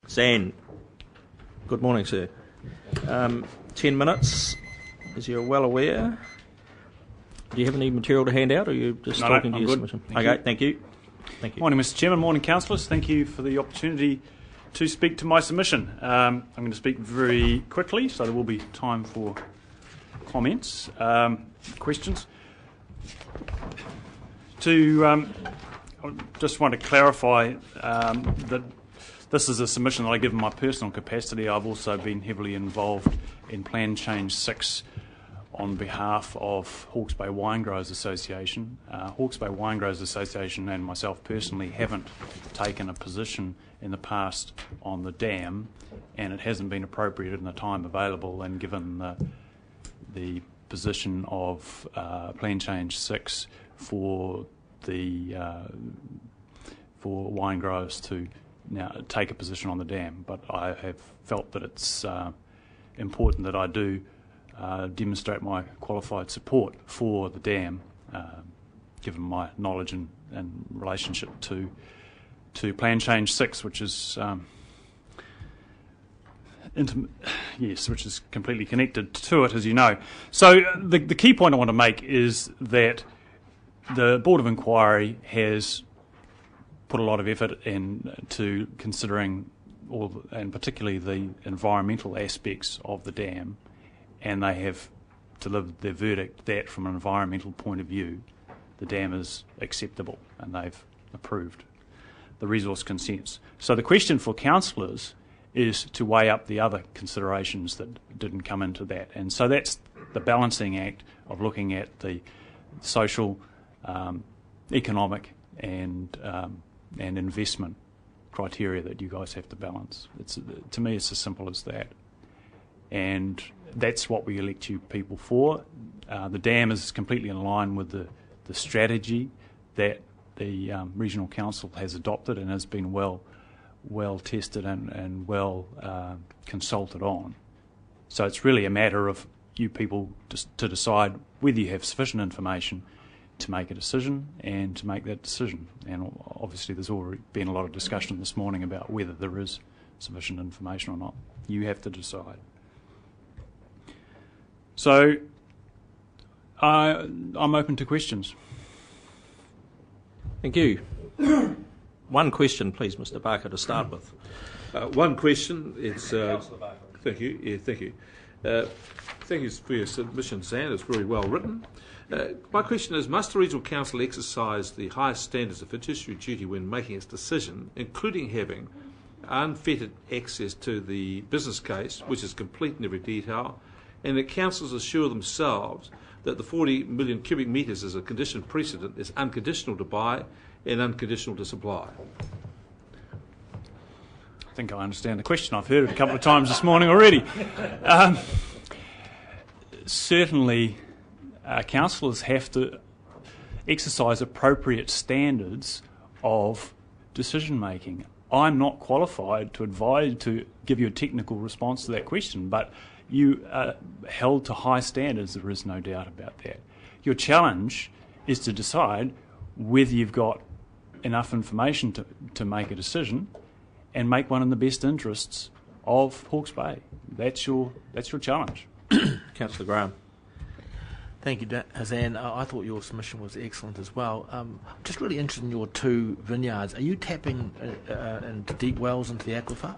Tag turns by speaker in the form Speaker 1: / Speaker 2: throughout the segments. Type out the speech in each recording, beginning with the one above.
Speaker 1: Xan, good morning, sir. 10 minutes, as you're well aware. Do you have any material to hand out, or are you just talking to your submission? Okay, thank you. Thank you.
Speaker 2: Morning, Mr. Chairman. Morning, councillors. Thank you for the opportunity to speak to my submission. I'm going to speak very quickly, so there will be time for comments, questions. I just want to clarify that this is a submission that I give in my personal capacity. I've also been heavily involved in Plan Change 6 on behalf of Hawke's Bay Winegrowers Association. Hawke's Bay Winegrowers Association and myself personally haven't taken a position in the past on the dam, and it hasn't been appropriate in the time available, and given the position of Plan Change 6 for wine growers to now take a position on the dam. But I have felt that it's important that I do demonstrate my qualified support for the dam, given my knowledge and relationship to Plan Change 6, which is which is completely connected to it, as you know. So the key point I want to make is that the Board of Inquiry has put a lot of effort into considering and particularly the environmental aspects of the dam, and they have delivered their verdict that from an environmental point of view the dam is acceptable, and they've approved the resource consents. So the question for councillors is to weigh up the other considerations that didn't come into that, and so that's the balancing act of looking at the social, economic and investment criteria that you guys have to balance. To me, it's as simple as that, and that's what we elect you people for. The dam is completely in line with the strategy that the Regional Council has adopted and has been well tested and well consulted on. So it's really a matter of you people to decide whether you have sufficient information to make a decision and to make that decision. And obviously there's already been a lot of discussion this morning about whether there is sufficient information or not. You have to decide. So I'm open to questions.
Speaker 1: Thank you. One question, please, Mr. Barker, to start with.
Speaker 3: One question. It's thank you. Yeah, thank you. Thank you for your submission, Xan. It's very well written. My question is, must the Regional Council exercise the highest standards of fiduciary duty when making its decision, including having unfettered access to the business case, which is complete in every detail, and that councils assure themselves that the 40 million cubic metres as a condition precedent is unconditional to buy and unconditional to supply?
Speaker 2: I think I understand the question. I've heard it a couple of times this morning already. Certainly, councillors have to exercise appropriate standards of decision making. I'm not qualified to give you a technical response to that question, but you are held to high standards, there is no doubt about that. Your challenge is to decide whether you've got enough information to make a decision and make one in the best interests of Hawke's Bay. That's your challenge.
Speaker 1: Councillor Graham.
Speaker 4: Thank you, Xan. I thought your submission was excellent as well. Just really interested in your two vineyards. Are you tapping into deep wells into the aquifer?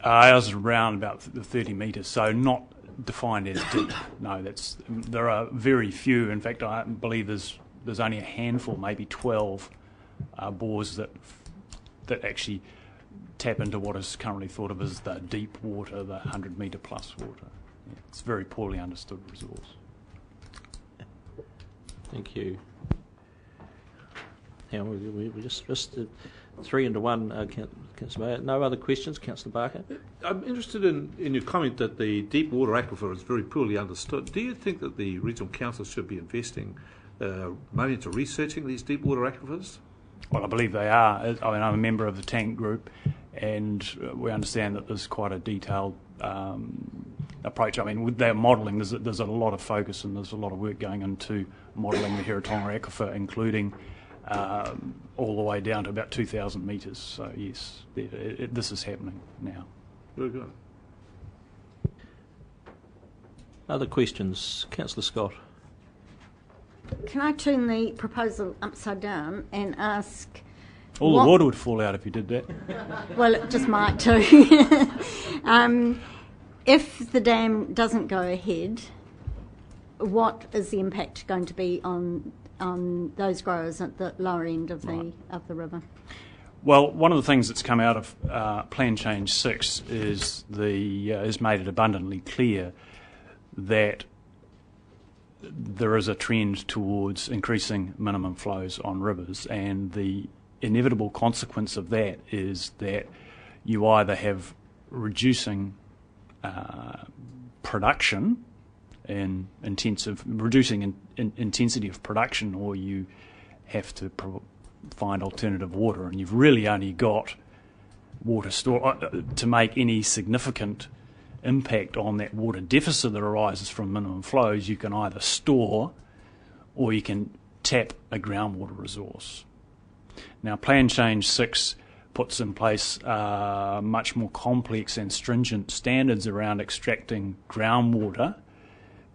Speaker 2: Ours is around about 30 metres, so not defined as deep. No, there are very few. In fact, I believe there's only a handful, maybe 12 bores that actually tap into what is currently thought of as the deep water, the 100 metre plus water. Yeah, it's a very poorly understood resource.
Speaker 1: Thank you. Yeah, we just 3 into 1. Councillor, no other questions, Councillor Barker?
Speaker 3: I'm interested in your comment that the deep water aquifer is very poorly understood. Do you think that the Regional Council should be investing money into researching these deep water aquifers?
Speaker 2: Well, I believe they are. I mean, I'm a member of the Tank Group, and we understand that there's quite a detailed approach. I mean, with their modelling, there's a lot of focus and there's a lot of work going into modelling the Hiratonga aquifer, including all the way down to about 2,000 metres. So yes, this is happening now.
Speaker 3: Very good.
Speaker 1: Other questions? Councillor Scott.
Speaker 5: Can I turn the proposal upside down and ask...
Speaker 2: All the water would fall out if you did that.
Speaker 5: Well, it just might too. If the dam doesn't go ahead, what is the impact going to be on those growers at the lower end of the river?
Speaker 2: Well, one of the things that's come out of Plan Change 6 is has made it abundantly clear that there is a trend towards increasing minimum flows on rivers, and the inevitable consequence of that is that you either have reducing production and reducing intensity of production, or you have to find alternative water, and you've really only got water store to make any significant impact on that water deficit that arises from minimum flows. You can either store or you can tap a groundwater resource. Now, Plan Change 6 puts in place much more complex and stringent standards around extracting groundwater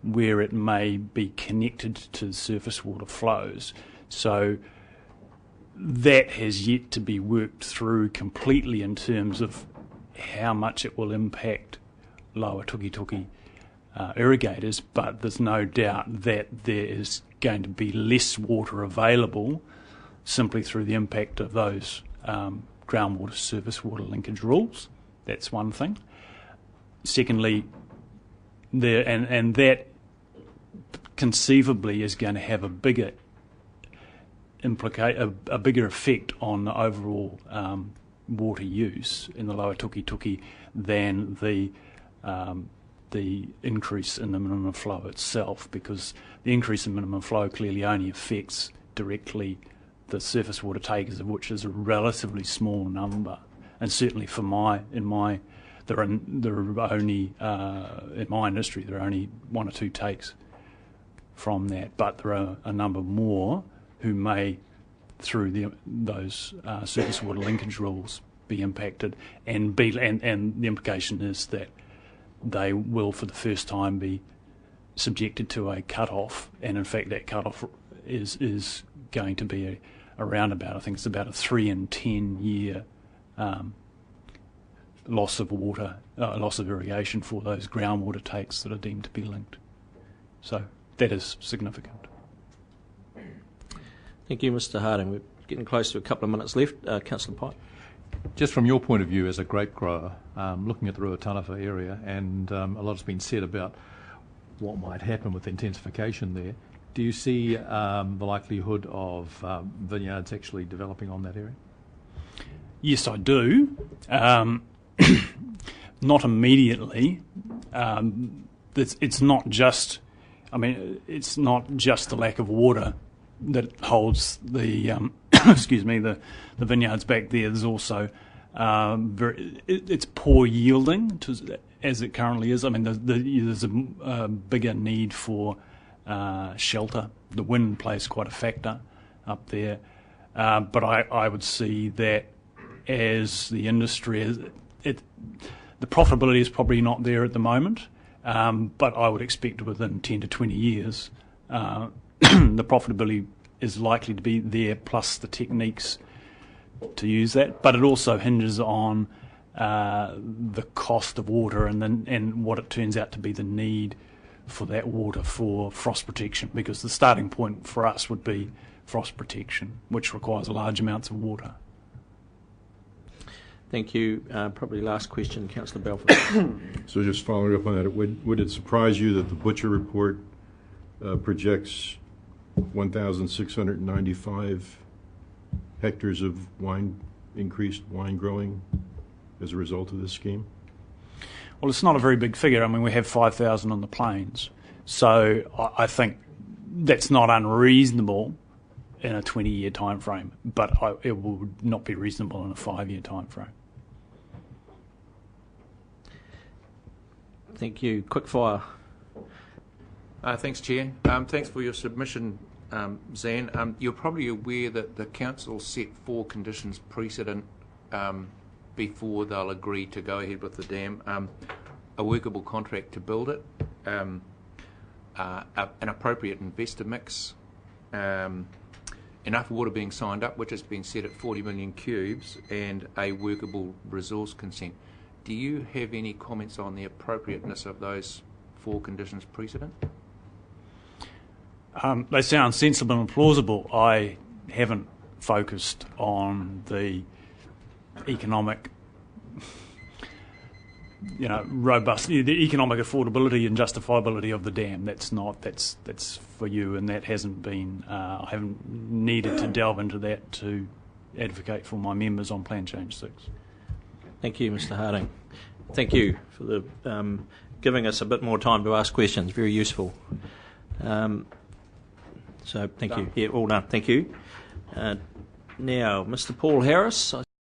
Speaker 2: where it may be connected to surface water flows. So that has yet to be worked through completely in terms of how much it will impact lower Tukituki irrigators, but there's no doubt that there is going to be less water available simply through the impact of those groundwater surface water linkage rules. That's one thing. Secondly, that conceivably is going to have a bigger a bigger effect on the overall water use in the lower Tukituki than the increase in the minimum flow itself, because the increase in minimum flow clearly only affects directly the surface water takers, of which is a relatively small number. And certainly in my industry, there are only one or two takes from that, but there are a number more who may, through those surface water linkage rules, be impacted, and the implication is that they will, for the first time, be subjected to a cut-off, and in fact that cut-off is going to be around about, I think it's about a 3 and 10 year loss of water, loss of irrigation for those groundwater takes that are deemed to be linked. So that is significant.
Speaker 1: Thank you, Mr. Harding. We're getting close to a couple of minutes left. Councillor Pike.
Speaker 6: Just from your point of view as a grape grower, looking at the Ruataniwha area, and a lot has been said about what might happen with intensification there. Do you see the likelihood of vineyards actually developing on that area?
Speaker 2: Yes, I do. Not immediately. It's not just. It's not just the lack of water that holds the the vineyards back there. There's also it's poor yielding as it currently is. There's a bigger need for shelter. The wind plays quite a factor up there, but I would see that as the industry the profitability is probably not there at the moment, but I would expect within 10 to 20 years the profitability is likely to be there, plus the techniques to use that. But it also hinges on the cost of water and what it turns out to be the need for that water for frost protection, because the starting point for us would be frost protection, which requires large amounts of water.
Speaker 1: Thank you. Probably last question, Councillor Belford.
Speaker 7: So just following up on that, would it surprise you that the Butcher report projects 1,695 hectares of increased wine growing as a result of this scheme?
Speaker 2: Well, it's not a very big figure. We have 5,000 on the plains. So I think that's not unreasonable in a 20-year time frame, but it would not be reasonable in a 5-year time frame.
Speaker 1: Thank you. Quick fire.
Speaker 8: Thanks, Chair. Thanks for your submission Xan, you're probably aware that the council set 4 conditions precedent before they'll agree to go ahead with the dam. A workable contract to build it, an appropriate investor mix, enough water being signed up, which has been set at 40 million cubes, and a workable resource consent. Do you have any comments on the appropriateness of those 4 conditions precedent?
Speaker 2: They sound sensible and plausible. I haven't focused on the economic, robust, the economic affordability and justifiability of the dam. That's for you, and that hasn't been. I haven't needed to delve into that to advocate for my members on Plan Change 6.
Speaker 1: Thank you, Mr. Harding. Thank you for the giving us a bit more time to ask questions. Very useful. So thank you. Yeah, all done. Thank you. Now, Mr. Paul Harris.